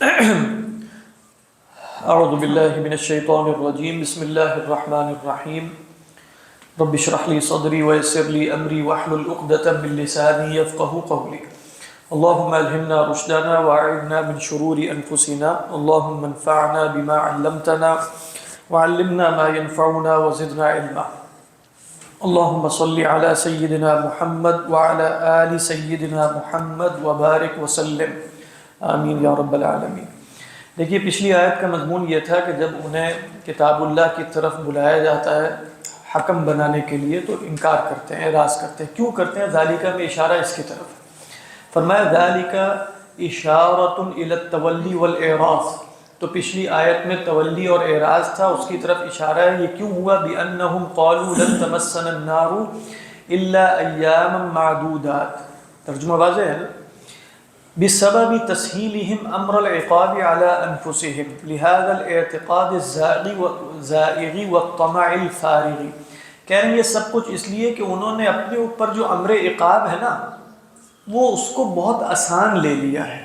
اعوذ باللہ من الشیطان الرجیم بسم اللہ الرحمن الرحیم رب اشرح لی صدری ویسر لی امری واحلل عقدۃ من لسانی یفقہوا قولی اللہم الہمنا رشدنا واعذنا من شرور انفسنا اللہم انفعنا بما علمتنا وعلمنا ما ينفعنا وزدنا علما اللہم صل علی سیدنا محمد وعلی آل سیدنا محمد وبارک وسلم آمین یا رب العالمین۔ دیکھیے پچھلی آیت کا مضمون یہ تھا کہ جب انہیں کتاب اللہ کی طرف بلایا جاتا ہے حکم بنانے کے لیے تو انکار کرتے ہیں، اعراض کرتے ہیں۔ کیوں کرتے ہیں؟ ذالکہ میں اشارہ اس کی طرف فرمایا ذالکہ اشارۃ الی التولی والاعراض، تو پچھلی آیت میں تولی اور اعراض تھا، اس کی طرف اشارہ ہے۔ یہ کیوں ہوا؟ بأنہم قالوا لن تمسنا النار الا ایاما معدودات، ترجمہ واضح ہے نا؟ بسبب تسهيلهم امر العقاب على انفسهم لهذا الاعتقاد الزائغ والطمع الفارغ، کہہ رہے ہیں یہ سب کچھ اس لیے کہ انہوں نے اپنے اوپر جو امر عقاب ہے نا وہ اس کو بہت آسان لے لیا ہے۔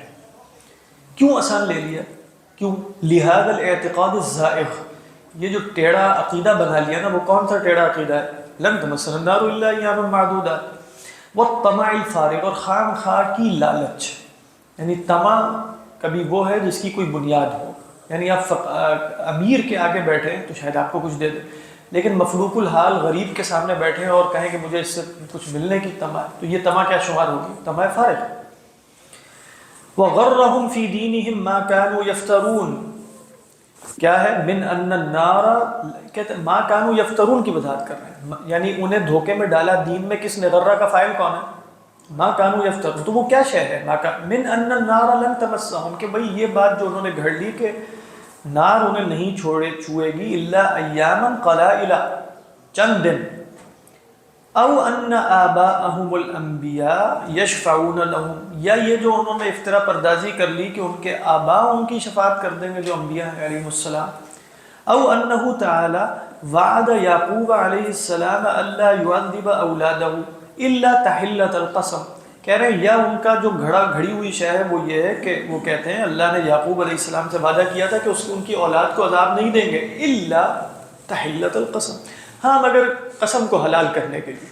کیوں آسان لے لیا؟ کیوں؟ لهذا الاعتقاد الزائغ، یہ جو ٹیڑھا عقیدہ بنا لیا نا، وہ کون سا ٹیڑھا عقیدہ ہے؟ لن تمسنا النار الا ایاما معدودات، والطمع الفارغ، اور خام خواہ کی لالچ، یعنی طمع کبھی وہ ہے جس کی کوئی بنیاد ہو، یعنی آپ امیر کے آگے بیٹھے ہیں تو شاید آپ کو کچھ دے دے، لیکن مفلوق الحال غریب کے سامنے بیٹھے ہیں اور کہیں کہ مجھے اس سے کچھ ملنے کی طمع ہے، تو یہ طمع کیا شمار ہوگی؟ طمع فارغ۔ وَغَرَّهُمْ فِي دِينِهِمْ مَا كَانُوا يَفْتَرُونَ، کیا ہے؟ من ان النار، کہتے ہیں ما كانوا يفترون کی وضاحت کر رہے ہیں، یعنی انہیں دھوکے میں ڈالا دین میں۔ کس نے؟ غرہ کا فاعل کون ہے؟ ما كانوا يفترون، تو وہ کیا شے ہے؟ من ان النار لن تمسهم، کہ بھئی یہ بات جو انہوں نے گھڑ لی کہ نار انہیں نہیں چھوئے گی، الا ایاما قلائل، چند دن، او ان آباءهم الانبیاء یشفعون لهم، یا یہ جو انہوں نے افترا پردازی کر لی کہ ان کے آباء ان کی شفاعت کر دیں گے جو انبیاء ہیں علیہم السلام، او انہ تعالی وعد یعقوب علیہ السلام الا يعذب اولادہ الا تحلۃ القسم، کہہ رہے ہیں یا ان کا جو گھڑی ہوئی شے ہے وہ یہ ہے کہ وہ کہتے ہیں اللہ نے یعقوب علیہ السلام سے وعدہ کیا تھا کہ ان کی اولاد کو عذاب نہیں دیں گے، الا تحلۃ القسم، ہاں مگر قسم کو حلال کرنے کے لیے۔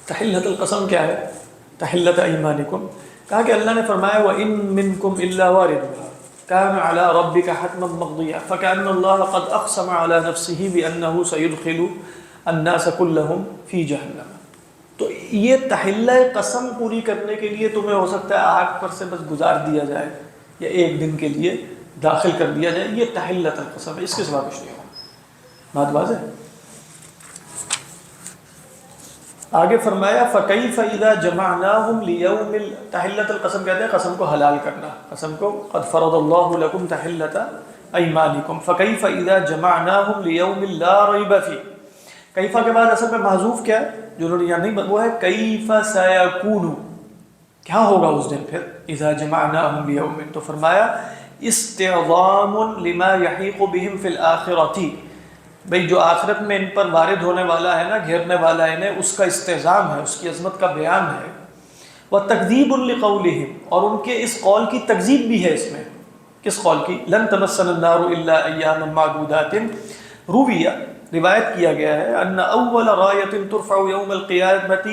تحلۃ القسم کیا ہے؟ تحلۃ ایمانکم، کہا کہ اللہ نے فرمایا وَإِن مِّنكُمْ إِلَّا وَارِدُهَا كَانَ عَلَىٰ رَبِّكَ حَتْمًا مَّقْضِيًّا فَكَأَنَّ اللَّهَ قَدْ أَقْسَمَ عَلَىٰ نَفْسِهِ بِأَنَّهُ سَيُدْخِلُ النَّاسَ كُلَّهُمْ فِي جَهَنَّمَ۔ تو یہ تحلہ قسم پوری کرنے کے لیے تمہیں ہو سکتا ہے آگ پر سے بس گزار دیا جائے یا ایک دن کے لیے داخل کر دیا جائے، یہ تحلۃ القسم ہے، اس کے سوا کچھ نہیں ہوگا۔ بات واضح ہے؟ آگے فرمایا فَكَيْفَ إِذَا جَمَعْنَاهُمْ لِيَوْمٍ، تحلۃ القسم کہتے ہیں قسم کو حلال کرنا، قسم کو قد فرض اللہ لکم تحلۃ ایمانکم، فَكَيْفَ إِذَا جَمَعْنَاهُمْ لِيَوْمٍ لَا رَيْبَ فِيهِ، کیفا کے بعد اصل میں محذوف کیا ہے جو انہوں نے یہاں نہیں، وہ ہے کیف سیکون، کیا ہوگا اس دن پھر، اذا جمعناہم لیوم، تو فرمایا استعظام لما یحیق بہم فی الآخرۃ، بھئی جو آخرت میں ان پر وارد ہونے والا ہے نا، گھیرنے والا ہے انہیں، اس کا استعظام ہے، اس کی عظمت کا بیان ہے۔ وتکذیب لقولہم، اور ان کے اس قول کی تکذیب بھی ہے اس میں۔ کس قول کی؟ لن تمسنا النار الا ایاما معدودات، رویہ روایت کیا گیا ہے ان اول رایۃ ترفع یوم القیامۃ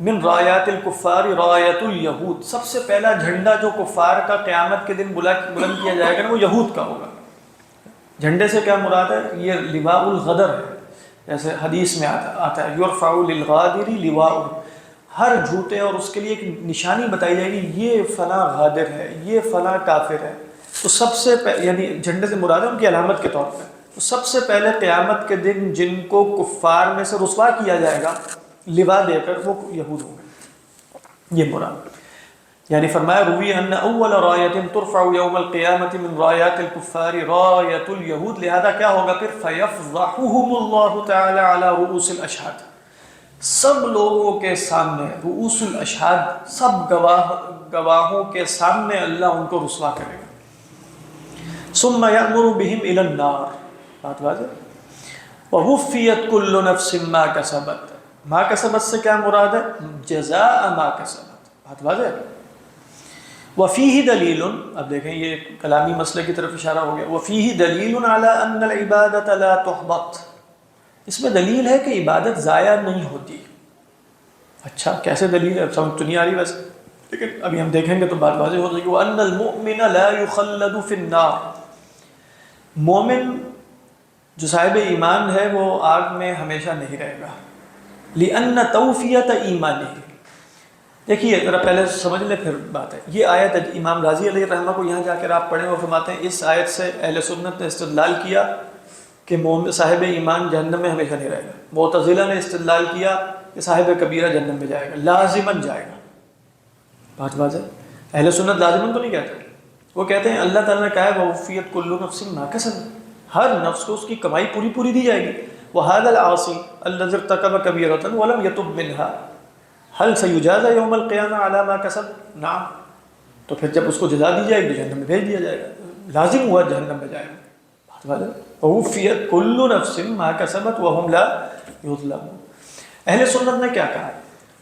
من رایات الکفار رایۃ الیہود، سب سے پہلا جھنڈا جو کفار کا قیامت کے دن بلند کیا جائے گا نا وہ یہود کا ہوگا۔ جھنڈے سے کیا مراد ہے؟ یہ لواء الغدر ہے، جیسے حدیث میں آتا ہے یرفع للغادر لواء، ہر جھوٹے اور اس کے لیے ایک نشانی بتائی جائے گی، یہ فلاں غادر ہے، یہ فلاں کافر ہے، تو سب سے یعنی جھنڈے سے مراد ہے ان کی علامت کے طور پر، تو سب سے پہلے قیامت کے دن جن کو کفار میں سے رسوا کیا جائے گا لوا دے کر، وہ یہود ہوں گے، یہ مراد۔ یعنی فرمایا روی ان اول رایۃ ترفع یوم القیامۃ من رایات الکفار رایۃ الیہود، لہذا کیا ہوگا پھر فیفضحهم اللہ تعالی علی رؤوس الاشہاد، سب لوگوں کے سامنے، رؤوس الاشہاد سب گواہوں کے سامنے اللہ ان کو رسوا کرے گا۔ ثم یأمر بہم الی النار، بات واضح۔ وَوُفِّيَتْ كُلُّ نَفْسٍ مَا كَسَبَتْ، مَا كَسَبَتْ سے کیا مراد ہے؟ جزاء ما کسبت، بات واضح ہے۔ وفیہ دلیل، اب دیکھیں یہ کلامی مسئلے کی طرف اشارہ ہو گیا، وفیہ دلیل علی ان العبادۃ لا تحبط، اس میں دلیل ہے کہ عبادت ضائع نہیں ہوتی۔ اچھا کیسے دلیل ہے؟ سمجھ تو نہیں آ رہی ویسے، لیکن ابھی ہم دیکھیں گے تو بات واضح ہو جائے گی۔ وَأَنَّ الْمُؤْمِنَ لَا يُخَلَّدُ فِي النَّارِ، مومن جو صاحب ایمان ہے وہ آگ میں ہمیشہ نہیں رہے گا۔ لِأَنَّ تَوْفِيَةَ ایمانِهِ، دیکھیے ذرا پہلے سمجھ لیں پھر بات ہے۔ یہ آیت امام غازی علیہ الرحمہ کو یہاں جا کر آپ پڑھیں، وہ فرماتے ہیں اس آیت سے اہل سنت نے استدلال کیا کہ مومن صاحب ایمان جہنم میں ہمیشہ نہیں رہے گا۔ معتزلہ نے استدلال کیا کہ صاحب کبیرہ جہنم میں جائے گا، لازماً جائے گا۔ بات واضح ہے؟ اہل سنت لازماً تو نہیں کہتے، وہ کہتے ہیں اللہ تعالیٰ نے کہا ہے وَوَفِّيَتْ كُلُّ نَفْسٍ مَا كَسَبَتْ، ہر نفس کو اس کی کمائی پوری پوری دی جائے گی۔ وَهَذَا الْعَاصِي الَّذِي ارْتَكَبَ كَبِيرَةً وَلَمْ يَتُبْ مِنْهَا هل سيجازى يوم القيامة على ما كسب؟ نعم، تو پھر جب اس کو جزا دی جائے گی تو جہنم میں بھیج دیا جائے گا، لازم ہوا جہنم میں جائے گا۔ بات واضح ہے؟ وَوَفِّيَتْ كُلُّ نَفْسٍ مَا كَسَبَتْ وَهُمْ لَا يُظْلَمُونَ۔ اہل سنت نے کیا کہا؟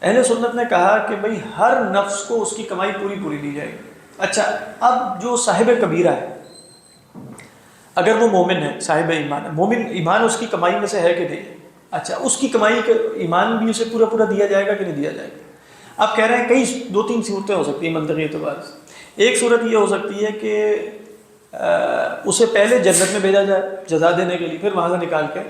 اہل سنت نے کہا کہ بھئی ہر نفس کو اس کی کمائی پوری پوری دی جائے گی۔ اچھا اب جو صاحب کبیرہ ہے اگر وہ مومن ہے، صاحب ایمان ہے، مومن ایمان اس کی کمائی میں سے ہے کہ نہیں؟ اچھا اس کی کمائی کا ایمان بھی اسے پورا پورا دیا جائے گا کہ نہیں دیا جائے گا؟ آپ کہہ رہے ہیں کئی دو تین صورتیں ہو سکتی ہیں منطقی اعتبار سے۔ ایک صورت یہ ہو سکتی ہے کہ اسے پہلے جنت میں بھیجا جائے جزا دینے کے لیے، پھر وہاں سے نکال کے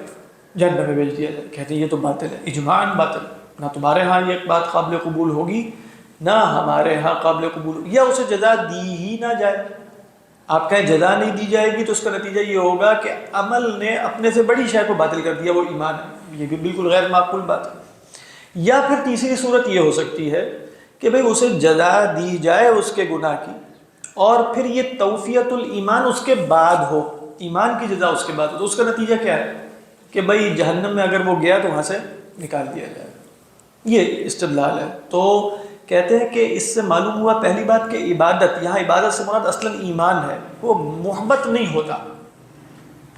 جنت میں بھیج دیا جائے۔ کہتے ہیں یہ تو باطل ہے، اجماعاً باطل، نہ تمہارے ہاں یہ بات قابل قبول ہوگی نہ ہمارے ہاں قابل قبول ہوگی، یا اسے جزا دی ہی نہ جائے۔ آپ کہیں جزا نہیں دی جائے گی تو اس کا نتیجہ یہ ہوگا کہ عمل نے اپنے سے بڑی شے کو باطل کر دیا، وہ ایمان ہے، یہ بھی بالکل غیر معقول بات ہے۔ یا پھر تیسری صورت یہ ہو سکتی ہے کہ بھئی اسے جزا دی جائے اس کے گناہ کی، اور پھر یہ توفیت الایمان اس کے بعد ہو، ایمان کی جزا اس کے بعد ہو، تو اس کا نتیجہ کیا ہے کہ بھئی جہنم میں اگر وہ گیا تو وہاں سے نکال دیا جائے۔ یہ استدلال ہے۔ تو کہتے ہیں کہ اس سے معلوم ہوا پہلی بات کہ عبادت، یہاں عبادت سے مراد اصلاً ایمان ہے، وہ محبت نہیں ہوتا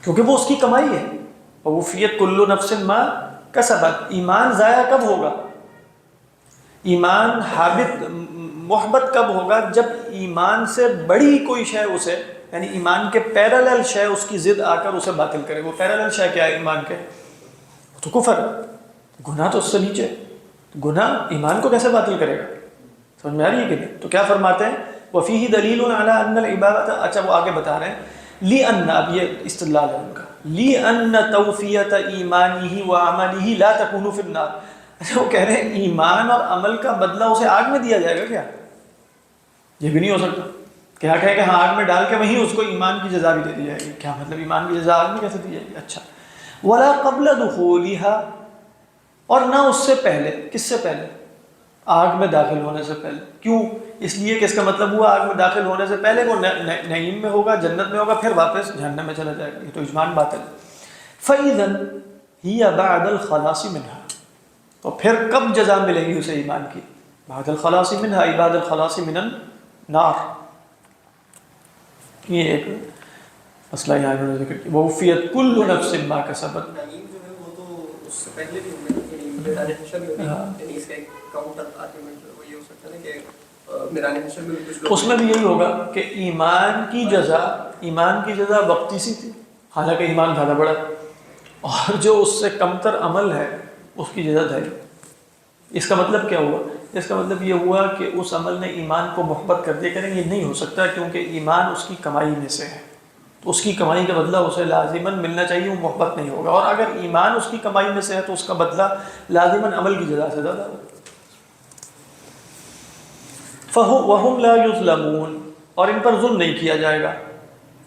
کیونکہ وہ اس کی کمائی ہے۔ وَوَفِّيَتْ كُلُّ نَفْسٍ مَا كَسَبَتْ، ایمان ضائع کب ہوگا؟ ایمان حابط محبت کب ہوگا؟ جب ایمان سے بڑی کوئی شے اسے، یعنی ایمان کے پیرالل شے اس کی ضد آ کر اسے باطل کرے۔ وہ پیرالل شے کیا ہے ایمان کے؟ تو کفر، گناہ تو اس سے نیچے، گناہ ایمان کو کیسے باطل کرے گا؟ سمجھ میں آ رہی ہے کہ نہیں؟ تو کیا فرماتے ہیں وفیہ دلیل علی ان العبادۃ، اچھا وہ آگے بتا رہے ہیں لِأَنَّ، اب یہ استدلال ہے ان کا، لِأَنَّ تَوْفِيَةَ إِيمَانِهِ وَعَمَلِهِ لَا تَكُونُ فِي النَّارِ۔ اچھا وہ کہہ رہے ہیں ایمان اور عمل کا بدلہ اسے آگ میں دیا جائے گا کیا؟ یہ بھی نہیں ہو سکتا۔ کیا کہے کہ ہاں آگ میں ڈال کے وہیں اس کو ایمان کی جزا بھی دے دی جائے گی؟ کیا مطلب ایمان کی جزا آگ میں کیسے دی جائے گی؟ اچھا وَلَا قَبْلَ دُخُولِهَا، اور نہ اس سے پہلے، کس سے پہلے؟ آگ میں داخل ہونے سے پہلے۔ کیوں؟ اس لیے کہ اس کا مطلب ہوا آگ میں داخل ہونے سے پہلے وہ نعیم میں ہوگا، جنت میں ہوگا، پھر واپس جہنم میں چلا جائے گا۔ یہ تو اجماع بات ہے۔ فَإِذًا هِيَ بَعْدَ الْخَلَاصِ مِنْهَا، تو پھر کب جزا ملے گی اسے ایمان کی؟ بعد الخلاص منها، ای بعد الخلاص من النار۔ یہ ایک مسئلہ یہاں انہوں نے ذکر کیا، وَوَفِّيَتْ كُلُّ نَفْسٍ مَا كَسَبَتْ۔ نعیم جو ہے وہ تو اس سے پہلے بھی ہوگا، میدان حشر میں بھی، یعنی اس کا ایک کاؤنٹر آرگومنٹ وہ یہ ہو سکتا ہے کہ میدان حشر میں بھی کچھ لوگ، اس میں بھی یہی ہوگا کہ ایمان کی جزا وقتی سی تھی، حالانکہ ایمان زیادہ بڑا، اور جو اس سے کمتر عمل ہے اس کی جزا ہے۔ اس کا مطلب کیا ہوا؟ اس کا مطلب یہ ہوا کہ اس عمل نے ایمان کو محبت کر دیا۔ کہیں یہ نہیں ہو سکتا کیونکہ ایمان اس کی کمائی میں سے ہے، تو اس کی کمائی کا بدلہ اسے لازماً ملنا چاہیے، وہ محبت نہیں ہوگا۔ اور اگر ایمان اس کی کمائی میں سے ہے تو اس کا بدلہ لازماً عمل کی جزا سے زیادہ ہوگا۔ وَهُمْ لَا يُظْلَمُونَ، اور ان پر ظلم نہیں کیا جائے گا۔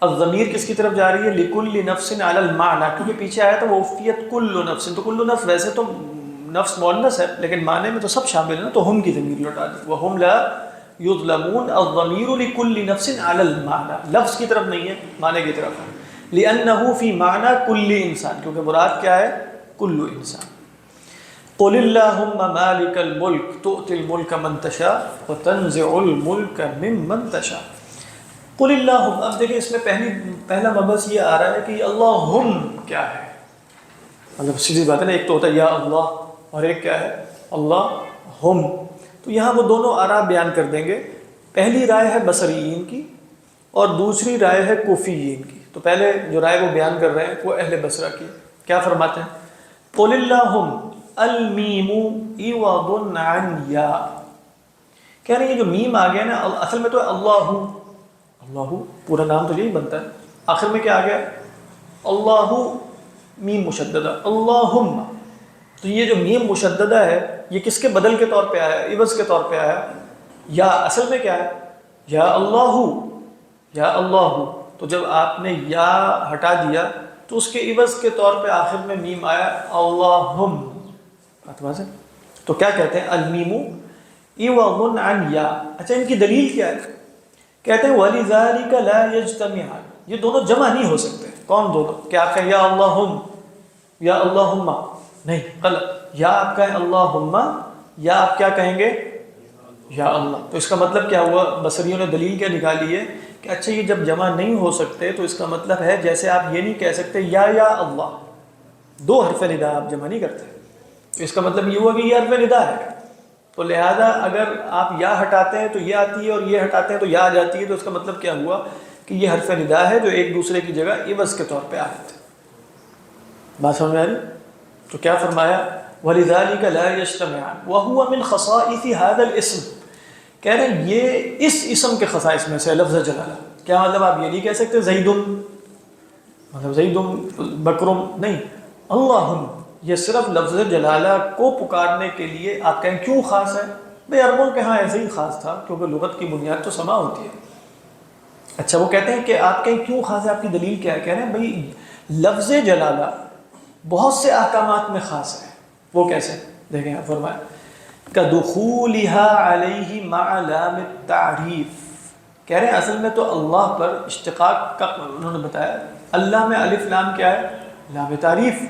الضمیر کس کی طرف جا رہی ہے؟ لِكُلِّ نَفْسٍ عَلَى الْمَعْنَى، کیونکہ پیچھے آیا تھا وَوَفِّيَتْ كُلُّ نَفْسٍ، تو کل نفس ویسے تو نفس مؤنث ہے لیکن معنی میں تو سب شامل ہے نا، تو ہم کی ضمیر لوٹا دی، وَهُمْ لَا يُظْلَمُونَ، الضمیر لِكُلِّ نَفْسٍ عَلَى الْمَعْنَى، لفظ کی طرف نہیں ہے، معنی کی طرف ہے۔ لِأَنَّهُ فِي مَعْنَى كُلِّ إِنسان، کیونکہ مراد کیا ہے؟ کل انسان۔ قُلِ اللَّهُمَّ مَالِكَ الْمُلْكِ تُؤْتِي الْمُلْكَ مَنْ تَشَاءُ وَتَنْزِعُ الْمُلْكَ مِمَّنْ تَشَاءُ۔ قُلِ اللَّهُمَّ، اب دیکھیں اس میں پہلا مبحث یہ آ رہا ہے کہ اللہم کیا ہے؟ مطلب سیدھی بات ہے نا، ایک تو ہوتا ہے یا اللہ اور ایک کیا ہے؟ اللہ ہم۔ تو یہاں وہ دونوں آراء بیان کر دیں گے پہلی رائے ہے بصریین کی اور دوسری رائے ہے کوفیین کی. تو پہلے جو رائے وہ بیان کر رہے ہیں وہ اہل بصرہ کی. کیا فرماتے ہیں؟ قل اللہم المیم عوض عن یا. کہہ رہے ہیں یہ جو میم آ گیا نا اصل میں تو اللہ، اللہ پورا نام تو یہی بنتا ہے، آخر میں کیا آ گیا؟ اللہ میم مشددہ اللہم. تو یہ جو میم مشددہ ہے یہ کس کے بدل کے طور پہ آیا ہے؟ عوض کے طور پہ آیا ہے. یا اصل میں کیا ہے؟ یا اللہ، یا اللہ. تو جب آپ نے یا ہٹا دیا تو اس کے عوض کے طور پہ آخر میں میم آیا اللہم. بات واضح؟ تو کیا کہتے ہیں؟ المیم عوض عن یا. اچھا ان کی دلیل کیا ہے؟ کہتے ہیں وَلِذَلِكَ لَا يَجْتَمِعَانِ. یہ دونوں جمع نہیں ہو سکتے. کون دونوں؟ کیا آپ کہیں یا اللہم یا اللہم؟ نہیں، غلط. یا آپ کہیں اللہم، یا آپ کیا کہیں گے؟ یا اللہ. تو اس کا مطلب کیا ہوا؟ بصریوں نے دلیل کیا نکالی ہے کہ اچھا یہ جب جمع نہیں ہو سکتے تو اس کا مطلب ہے جیسے آپ یہ نہیں کہہ سکتے یا اللہ، دو حرف ندا آپ جمع نہیں کرتے. تو اس کا مطلب یہ ہوا کہ یہ حرف ندا ہے. تو لہذا اگر آپ یا ہٹاتے ہیں تو یہ آتی ہے اور یہ ہٹاتے ہیں تو یا آ جاتی ہے. تو اس کا مطلب کیا ہوا کہ یہ حرف ندا ہے جو ایک دوسرے کی جگہ عوض کے طور پہ آ جاتے. بات سمجھ میں آ رہی؟ تو کیا فرمایا؟ وَلِذَلِكَ لَا يَجْتَمِعَانِ وَهُوَ مِنْ خَصَائِصِ هَذَا الْاسْمِ. کہہ رہے ہیں یہ اس اسم کے خصائص میں سے لفظ جلالہ. کیا مطلب؟ آپ یہ نہیں کہہ سکتے زیدن، مطلب زیدن بکرم، نہیں. اللہم یہ صرف لفظ جلالہ کو پکارنے کے لیے آپ کہیں کیوں خاص ہے؟ بھئی عربوں کے ہاں ایسے ہی خاص تھا کیونکہ لغت کی بنیاد تو سما ہوتی ہے. اچھا وہ کہتے ہیں کہ آپ کہیں کیوں خاص ہے، آپ کی دلیل کیا ہے؟ کہہ رہے ہیں بھئی لفظ جلالہ بہت سے احکامات میں خاص ہے. وہ کیسے؟ دیکھیں فرمایا كَدُخُولِهَا عَلَيْهِ مَعَ لَامِ التَّعْرِيف. کہہ رہے ہیں اصل میں تو اللہ پر اشتقاق کا انہوں نے بتایا. اللہ میں الف لام کیا ہے؟ لام تعریف.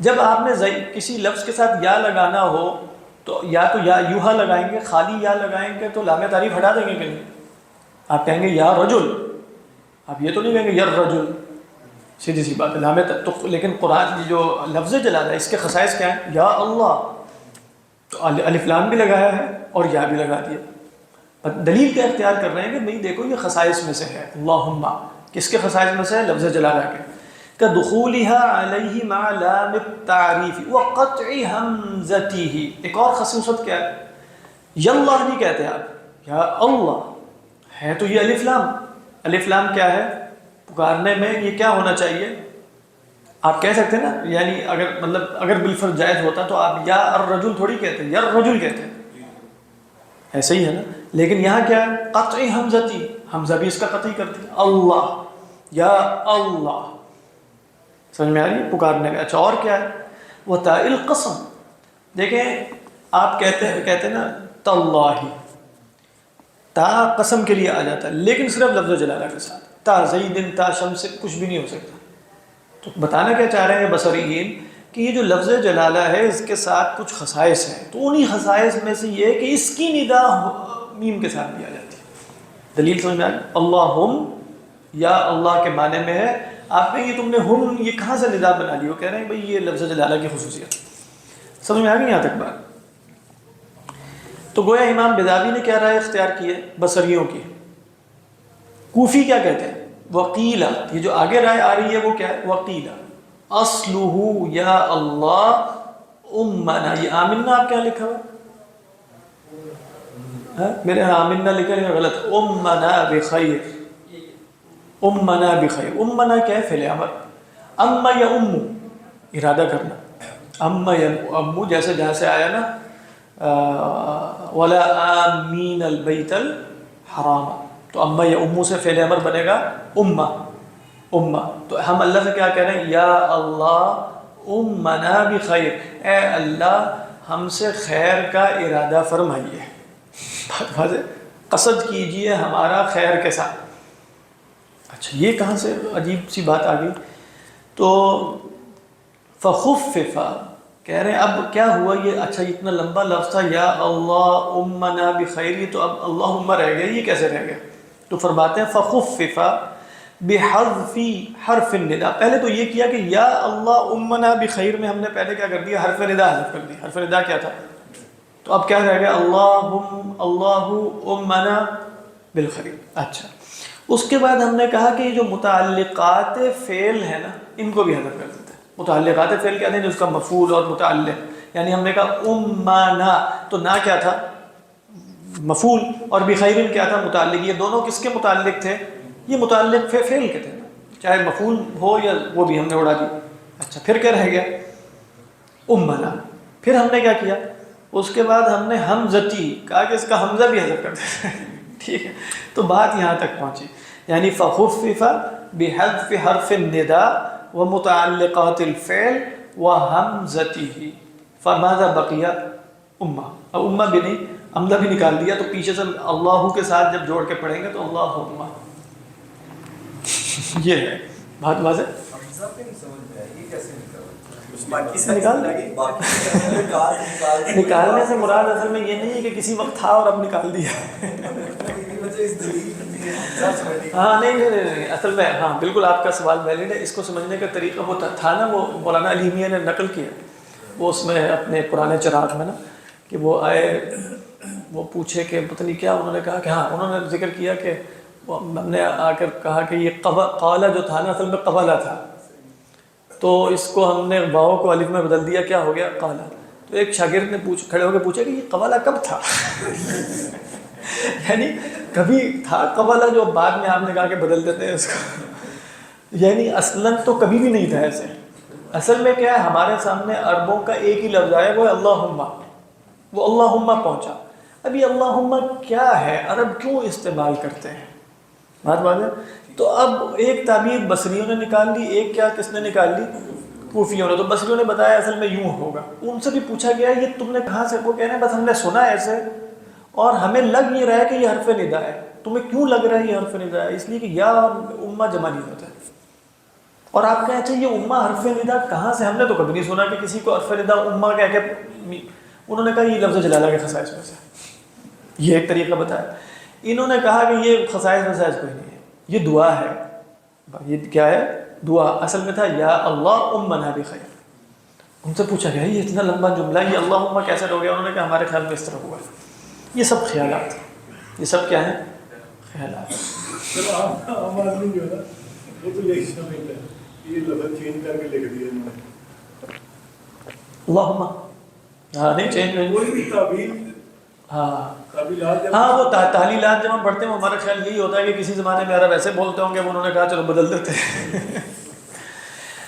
جب آپ نے کسی لفظ کے ساتھ یا لگانا ہو تو یا یوہا لگائیں گے، خالی یا لگائیں گے تو لام تعریف ہٹا دیں گے کہ نہیں؟ آپ کہیں گے یا رجل، آپ یہ تو نہیں کہیں گے یر رجل. سیدھی سی بات ہے تو. لیکن قرآن جو لفظ جلالہ اس کے خصائص کیا ہیں؟ یا اللہ، تو الف لام بھی لگایا ہے اور یا بھی لگا دیا. دلیل کیا اختیار کر رہے ہیں کہ بھئی دیکھو یہ خصائص میں سے ہے. اللہم کس کے خصائص میں سے ہے؟ لفظ جلالہ کے. كَدُخُولِهَا عَلَيْهِ مَعَ لَامِ التَّعْرِيفِ وَقَطْعِ هَمْزَتِهِ. ایک اور خصوصیت کیا ہے؟ یا اللہ نہیں کہتے آپ، یا اللہ ہے تو یہ الف لام. الف لام کیا ہے؟ پکارنے میں یہ کیا ہونا چاہیے؟ آپ کہہ سکتے ہیں نا، یعنی اگر بالفرض جائز ہوتا تو آپ یا الرجل تھوڑی کہتے ہیں، یا الرجل کہتے ہیں، ایسے ہی ہے نا. لیکن یہاں کیا ہے؟ قطع حمزتی، حمزہ بھی اس کا قطعی کرتی ہے. اللہ، یا اللہ. سمجھ میں آ رہی ہے پکارنے میں. اچھا اور کیا ہے؟ وَتَاءِ الْقَسَمِ. دیکھیں آپ کہتے ہیں نا تاللہ، تا قسم کے لیے آ جاتا ہے لیکن صرف لفظ جلالہ کے ساتھ. تا زیدن، تا شمس، کچھ بھی نہیں ہو سکتا. تو بتانا کیا چاہ رہے ہیں بصریین کہ یہ جو لفظ جلالہ ہے اس کے ساتھ کچھ خصائص ہیں. تو انہی خصائص میں سے یہ کہ اس کی ندا میم کے ساتھ بھی آ جاتی ہے. دلیل سمجھ میں آئی؟ اللہم یا اللہ کے معنی میں ہے. آپ نے یہ تم نے ہم یہ کہاں سے ندا بنا لی؟ وہ کہہ رہے ہیں بھئی یہ لفظ جلالہ کی خصوصیت. سمجھ میں آ گئی یہاں تک بات؟ تو گویا امام بیضاوی نے کیا رائے اختیار کی ہے؟ بصریوں کی. کوفی کیا کہتے ہیں؟ وقیلا. یہ جو آگے رائے آ رہی ہے وہ کیا ہے؟ وقیلا اصلہ یا اللہ امنا. یہ آمنا آپ کیا لکھا ہوا؟ میرے ہاں آمنا لکھا ہے غلط. امنا بخیر، امنا بخیر. امنا کیا ہے؟ فعل امر. اما یا امو ارادہ کرنا. اما یا امو جیسے جہاں سے آیا نا ولا آمین البیت الحرام. تو اما یا امو سے فعل امر بنے گا امہ. امہ. تو ہم اللہ سے کیا کہہ رہے ہیں؟ یا اللہ امنا بخیر، اے اللہ ہم سے خیر کا ارادہ فرمائیے. بات واضح؟ قصد کیجئے ہمارا خیر کے ساتھ. اچھا یہ کہاں سے عجیب سی بات آ گئی؟ تو فخفف، کہہ رہے ہیں اب کیا ہوا یہ؟ اچھا اتنا لمبا لفظ تھا یا اللہ امنا بخیر، تو اب اللہم رہ گیا، یہ کیسے رہ گیا؟ تو فرماتے ہیں فخفف بحذف حرف النداء. پہلے تو یہ کیا کہ یا اللہ امنا بخیر میں ہم نے پہلے کیا کر دیا؟ حرف ندا حذف کر دیا. حرف ندا کیا تھا؟ تو تو اب کیا رہ گیا؟ اللہ امنا بالخیر. اچھا، اس کے بعد ہم نے کہا کہ یہ جو متعلقات فعل ہے نا ان کو بھی حذف کر دیتے ہیں. متعلقات فعل کہتے ہیں جس کا مفعول اور متعلق، یعنی ہم نے کہا امنا تو نا کیا تھا؟ مفعول، اور بخیر کیا تھا؟ متعلق. یہ دونوں کس کے متعلق تھے؟ یہ متعلق فعل کے تھے، چاہے مفعول ہو یا وہ بھی ہم نے اڑا دی. اچھا، پھر کیا رہ گیا؟ امنا. پھر ہم نے کیا کیا؟ اس کے بعد ہم نے حمزتی کہا کہ اس کا حمزہ بھی حذف کر دیتے ہیں. ٹھیک ہے، تو بات یہاں تک پہنچی، یعنی فخفف بحذف حرف النداء ومتعلقات الفعل وحمزته فماذا بقي امہ. اب امہ بھی نہیں، حمزہ بھی نکال دیا، تو پیچھے سے اللہ کے ساتھ جب جوڑ کے پڑھیں گے تو اللہ امہ. یہ ہے بات واضح. نکالنے سے مراد اصل میں یہ نہیں ہے کہ کسی وقت تھا اور اب نکال دیا. ہاں نہیں، اصل میں ہاں بالکل آپ کا سوال ویلڈ ہے. اس کو سمجھنے کا طریقہ وہ تھا نا، وہ مولانا علی میاں نے نقل کیا وہ اس میں اپنے پرانے چراغ میں نا، کہ وہ آئے وہ پوچھے کہ پتہ نہیں کیا، انہوں نے کہا کہ ہاں انہوں نے ذکر کیا کہ ہم نے آ کر کہا کہ یہ قالہ جو تھا نا اصل میں قبلہ تھا، تو اس کو ہم نے واو کو الف میں بدل دیا، کیا ہو گیا؟ قالہ. تو ایک شاگرد نے کھڑے ہو کے پوچھا کہ یہ قبلہ کب تھا؟ یعنی کبھی تھا قبلہ جو بعد میں آپ نے کہا کہ بدل دیتے ہیں اس کو. یعنی اصلاً تو کبھی بھی نہیں تھا ایسے. اصل میں کیا ہے، ہمارے سامنے عربوں کا ایک ہی لفظ آیا، وہ اللہم. وہ اللہم پہنچا. اب یہ اللہم کیا ہے، عرب کیوں استعمال کرتے ہیں؟ بات ہے. تو اب ایک تعبیر بصریوں نے نکال لی، ایک کیا کس نے نکال لی؟ کوفیوں نے. تو بصریوں نے بتایا اصل میں یوں ہوگا. ان سے بھی پوچھا گیا یہ تم نے کہاں سے؟ وہ کہہ رہے ہیں بس ہم نے سنا ایسے اور ہمیں لگ نہیں رہا ہے کہ یہ حرف ندا ہے. تمہیں کیوں لگ رہا ہے یہ حرف ندا ہے؟ اس لیے کہ یا امہ جمع نہیں ہوتا ہے. اور آپ کہیں اچھا یہ امہ حرف ندا کہاں سے؟ ہم نے تو کبھی نہیں سنا کہ کسی کو حرف ندا امہ کہہ کے. انہوں نے کہا یہ لفظ جلالہ کے خصائص میں سے. یہ ایک طریقہ بتایا. انہوں نے کہا کہ یہ خصائص وصائص کوئی نہیں ہے، یہ دعا ہے. یہ کیا ہے؟ دعا. اصل میں تھا یا اللہ امنا بخیر. ان سے پوچھا گیا یہ اتنا لمبا جملہ یہ اللہم کیسے ہو گیا؟ انہوں نے کہا ہمارے خیال میں اس طرح ہوا ہے. یہ سب خیالات، یہ سب کیا ہیں؟ خیالات. عام آدمی جو ہے نا وہ تو یہی سمجھتا ہے یہ لفظ چینج کر کے لکھ دیا انہوں نے اللہم. ہاں نہیں چینج کوئی بھی تعبیر. ہاں وہ تعلیلات جب ہم پڑھتے ہیں ہمارا خیال یہی ہوتا ہے کہ کسی زمانے میں عرب ایسے بولتے ہوں گے، انہوں نے کہا چلو بدل دیتے ہیں.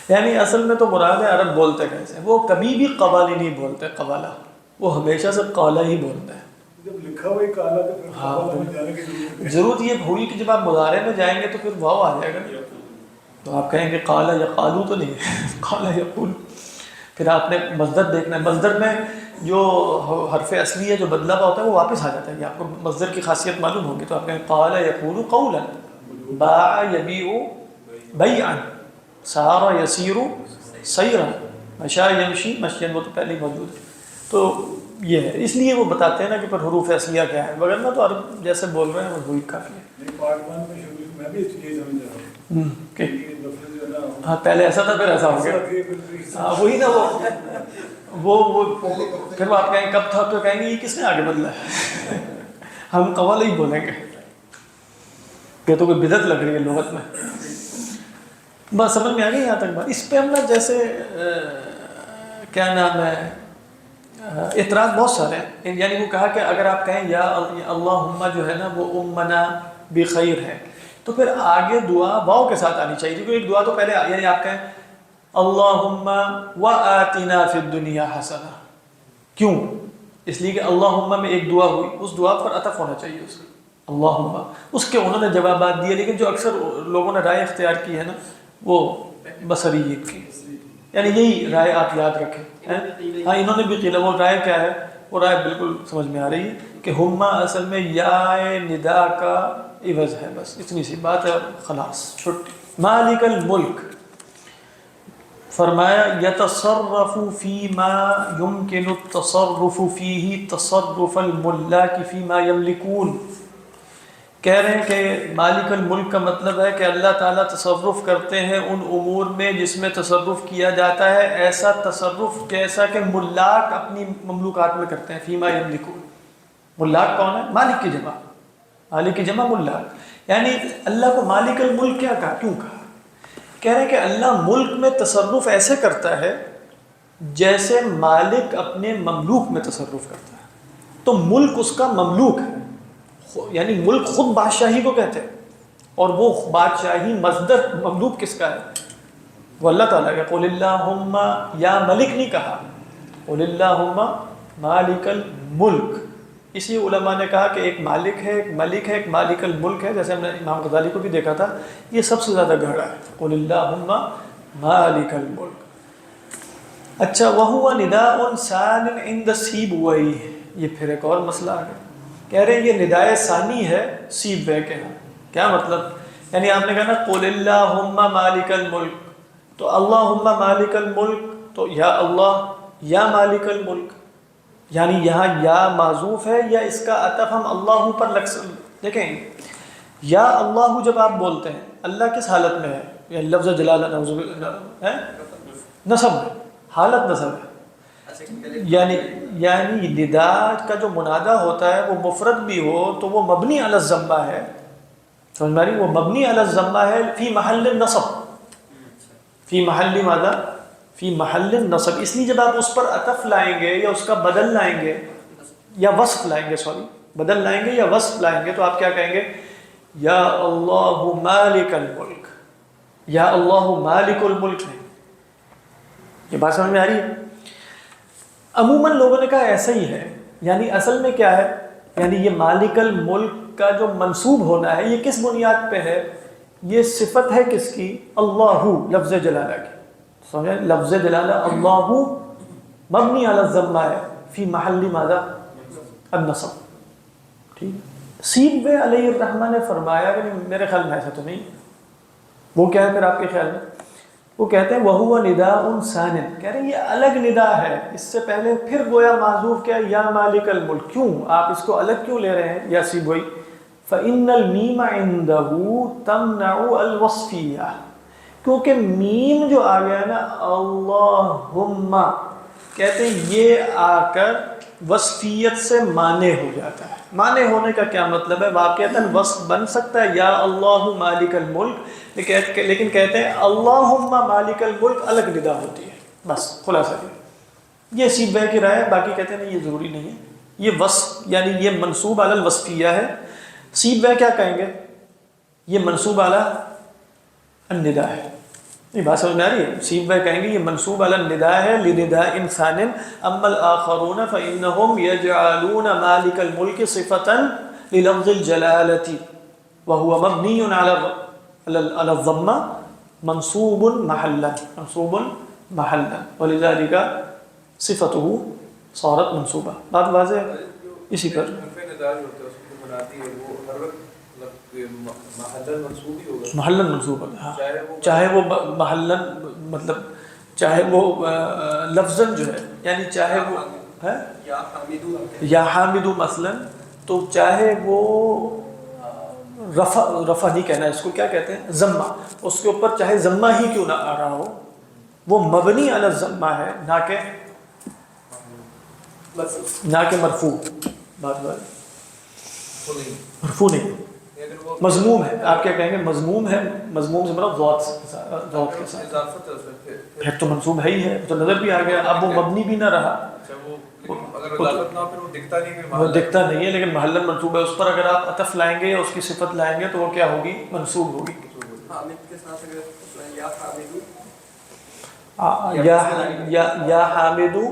یعنی اصل میں تو مراد ہے عرب بولتے کیسے. وہ کبھی بھی قوالی نہیں بولتے قوالہ، وہ ہمیشہ سے قالہ ہی بولتے ہیں. جب لکھا ہوا ہی کالا تو پھر قوالا میں جانے کی ضرورت یہ ہوئی کہ جب آپ مضارع میں جائیں گے تو پھر واو آ جائے گا، تو آپ کہیں گے قالا یا قالو تو نہیں ہے، قالا یقول. پھر آپ نے مصدر دیکھنا ہے. مصدر میں جو حرف اصلی ہے جو بدلا ہوا ہوتا ہے وہ واپس آ جاتا ہے. یہ آپ کو مصدر کی خاصیت معلوم ہوگی. تو آپ کہیں قال یقول قولا، باع یبیع بیعا، سار یسیر سیرا، مشى یمشی مشیا. وہ تو پہلے ہی موجود ہے. تو یہ ہے، اس لیے وہ بتاتے ہیں نا کہ پر حروف اصلیہ کیا ہے، وغیرہ تو عرب جیسے بول رہے ہیں وہی کافی ہے. پارٹ 1 میں شروع میں بھی یہ سمجھ رہا ہوں کہ یہ لفظ جو ہے نا ہاں پہلے ایسا تھا پھر ایسا ہو گیا. ہاں وہی نا وہ پھر وہ آپ کہیں گے کب تھا، تو کہیں گے یہ کس نے آگے بدلا ہے. ہم قوالا ہی بولیں گے. یہ تو کوئی بدعت لگ رہی ہے لغت میں. بس سمجھ میں آ گئی یہاں تک بات. اس پہ ہم نا جیسے کیا نام ہے، اعتراض بہت سارے ہیں. یعنی وہ کہا کہ اگر آپ کہیں یا اللہم جو ہے نا وہ امنا بخیر ہے، تو پھر آگے دعا واو کے ساتھ آنی چاہیے. کیونکہ ایک دعا تو پہلے یعنی آپ کہیں اللہم وآتنا فی الدنیا حسنہ. کیوں؟ اس لیے کہ اللہم میں ایک دعا ہوئی، اس دعا پر عطف ہونا چاہیے اس کا اللہم. اس کے انہوں نے جوابات دیے، لیکن جو اکثر لوگوں نے رائے اختیار کی ہے نا وہ بصریت کی. یعنی یہی رائے آپ یاد رکھیں. ہاں انہوں نے بھی قیل. وہ رائے کیا ہے؟ وہ رائے بالکل سمجھ میں آ رہی ہے کہ ہما اصل میں یا ندا کا عوض ہے. بس اتنی سی بات ہے، خلاص چھٹی. مالک الملک فرمایا یتصرف فیما یمکن التصرف فیہ تصرف الملاک فیما یملکون. کہہ رہے ہیں کہ مالک الملک کا مطلب ہے کہ اللہ تعالیٰ تصرف کرتے ہیں ان امور میں جس میں تصرف کیا جاتا ہے، ایسا تصرف جیسا کہ ملاک اپنی مملوکات میں کرتے ہیں. فیما یملکون، ملاک کون ہے؟ مالک کی جمع، مالک کی جمع ملاک. یعنی اللہ کو مالک الملک کیا کہا، کیوں کہا؟ کہہ رہے ہیں کہ اللہ ملک میں تصرف ایسے کرتا ہے جیسے مالک اپنے مملوک میں تصرف کرتا ہے. تو ملک اس کا مملوک ہے، یعنی ملک خود بادشاہی کو کہتے ہیں، اور وہ بادشاہی مصدر مملوک کس کا ہے؟ وہ اللہ تعالیٰ کا. قل اللہم، یا ملک نہیں کہا، قل اللہم مالک الملک. اسی علماء نے کہا کہ ایک مالک ہے، ایک ملک ہے، ایک مالک الملک ہے. جیسے ہم نے امام غزالی کو بھی دیکھا تھا، یہ سب سے زیادہ گہرا ہے. قل اللہم مالک الملک. اچھا، وَهُوَ نِدَاءٌ ثَانٍ عِنْدَ سِيبْوَيْهِ. یہ پھر ایک اور مسئلہ آ گیا. کہہ رہے ہیں یہ ندائے ثانی ہے سیبویہ کے ہاں. کیا مطلب؟ یعنی آپ نے کہا نا قل اللہم مالک الملک، تو اللہم مالک الملک، تو یا اللہ یا مالک الملک. یعنی یہاں یا معذوف ہے، یا اس کا عطف ہم اللہ پر دیکھیں. یا اللہ جب آپ بولتے ہیں، اللہ کس حالت میں ہے؟ یہ لفظ جلالہ ہے نصب ہے، حالت نصب ہے. یعنی ندا کا جو منادہ ہوتا ہے وہ مفرد بھی ہو تو وہ مبنی علی الضمہ ہے. سمجھ میں آ رہی؟ وہ مبنی علی الضمہ ہے فی محل نصب، فی محل ماذا؟ فی محل نصب. اس لیے جب آپ اس پر عطف لائیں گے یا اس کا بدل لائیں گے یا وصف لائیں گے، بدل لائیں گے یا وصف لائیں گے، تو آپ کیا کہیں گے؟ یا اللہ مالک الملک، یا اللہ مالک الملک. نہیں، یہ بات سمجھ میں آ رہی ہے؟ عموماً لوگوں نے کہا ایسا ہی ہے. یعنی اصل میں کیا ہے؟ یعنی یہ مالک الملک کا جو منصوب ہونا ہے یہ کس بنیاد پہ ہے؟ یہ صفت ہے کس کی؟ اللہ، لفظ جلالہ کی. سمجھیں؟ لفظ جلالہ اللہ مبنی علی الضمہ ہے فی محل ماذا؟ النصب. ٹھیک. سیبویہ علیہ الرحمہ نے فرمایا کہ میرے خیال میں ایسا تو نہیں. وہ کیا ہے پھر آپ کے خیال میں؟ وہ کہتے ہیں وَهُوَ نِدَاءٌ ثَانٍ. کہہ رہے ہیں یہ الگ ندا ہے، اس سے پہلے پھر گویا معذوف کیا یا مالک الملک. کیوں آپ اس کو الگ کیوں لے رہے ہیں یا سیبوئی؟ فَإِنَّ الْمِيمَ عِنْدَهُ تَمْنَعُ الْوَصْفِيَّةَ. کیونکہ میم جو آ گیا نا اللہم، کہتے ہیں یہ آ کر وصفیت سے مانے ہو جاتا ہے. مانے ہونے کا کیا مطلب ہے؟ واقعتاً وصف بن سکتا ہے یا اللہ مالک الملک، لیکن کہتے ہیں اللہم مالک الملک الگ ندا ہوتی ہے. بس خلاصہ یہ سیبویہ کی رائے ہے. باقی کہتے ہیں نہیں، یہ ضروری نہیں ہے. یہ وصف یعنی یہ منصوب علی الوصفیہ ہے. سیبویہ کیا کہیں گے؟ یہ منصوب علی الندا ہے. یہ بات سمجھ میں آ رہی ہے؟ سیبویہ کہیں گے یہ منصوب علی الندا ہے لنداء ثان. اما الاخرون فانهم يجعلون مالك الملك صفة للفظ الجلالة وهو مبني على الضمة منصوب محلا، منصوب محلا، ولذلك صفته صارت منصوبة. بات واضح ہے؟ اسی پر محلن منصوب ہے. چاہے وہ محلن مطلب چاہے وہ لفظاً جو ہے، یعنی چاہے وہ ہے یا حامدو مثلا، تو چاہے وہ رفع نہیں کہنا، اس کو کیا کہتے ہیں؟ ضمہ. اس کے اوپر چاہے ضمہ ہی کیوں نہ آ رہا ہو، وہ مبنی علی الضمہ ہے، نہ کہ مرفوع. بات مرفوع نہیں، مضموم ہے. آپ کیا کہیں گے؟ مضموم ہے. مضموم سے مراد ذات کے ساتھ، پھر تو منصوب ہے ہی ہے، تو نظر بھی آ گیا. اب وہ مبنی بھی نہ رہا، وہ دکھتا نہیں ہے، لیکن محلن منصوب ہے. اس پر اگر آپ عطف لائیں گے یا اس کی صفت لائیں گے تو وہ کیا ہوگی؟ منصوب ہوگی. یا حامدو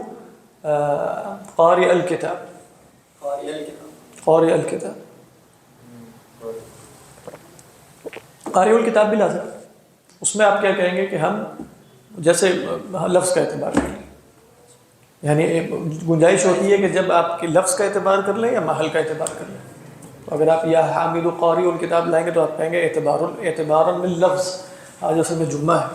قاری الکتاب، قاری الکتاب، قاری الکتاب بھی لازم. اس میں آپ کیا کہیں گے کہ ہم جیسے لفظ کا اعتبار کریں، یعنی گنجائش ہوتی ہے کہ جب آپ کے لفظ کا اعتبار کر لیں یا محل کا اعتبار کر لیں. تو اگر آپ یا حامد قاری الکتاب لائیں گے تو آپ کہیں گے اعتبار من لفظ. آج اصل میں جمعہ ہے،